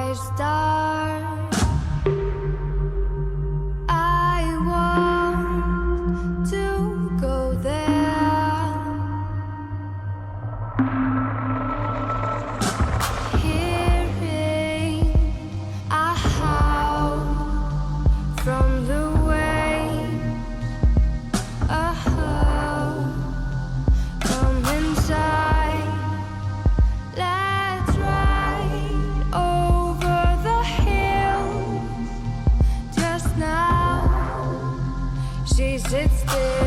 I start. I want to go there. Hearing a howl from the waves, a howl from inside. Let's ride over the hills. Just now, she sits still.